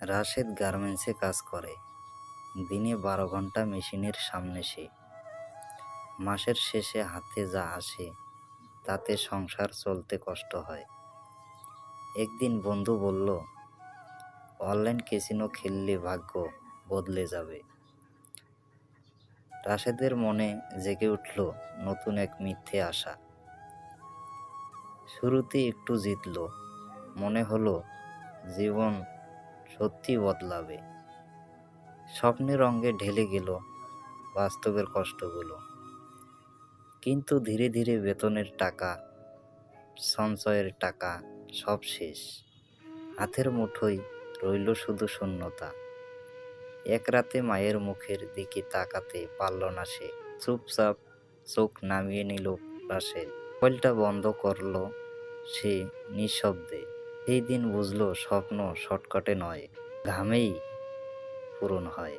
রাশেদ গার্মেন্টসে কাজ করে। দিনে 12 ঘন্টা মেশিনের সামনে সে। মাসের শেষে হাতে যা আসে তাতে সংসার চলতে কষ্ট হয়। একদিন বন্ধু বলল, অনলাইন ক্যাসিনো খেললে ভাগ্য বদলে যাবে। রাশেদের মনে জেগে উঠল নতুন এক মিথ্যে আশা। শুরুতে একটু জিতল, মনে হলো জীবন সত্যি বদলাবে। স্বপ্নের রঙে ঢেলে গেল বাস্তবের কষ্টগুলো। কিন্তু ধীরে ধীরে বেতনের টাকা, সঞ্চয়ের টাকা সব শেষ। হাতের মুঠোয় রইল শুধু শূন্যতা। এক রাতে মায়ের মুখের দিকে তাকাতে পারল না সে। চুপচাপ চোখ নামিয়ে নিল রাশেদ। মোবাইলটা বন্ধ করল সে নিঃশব্দে। সেই দিন বুঝলো স্বপ্ন শর্টকাটে নয়, ঘামেই পূরণ হয়।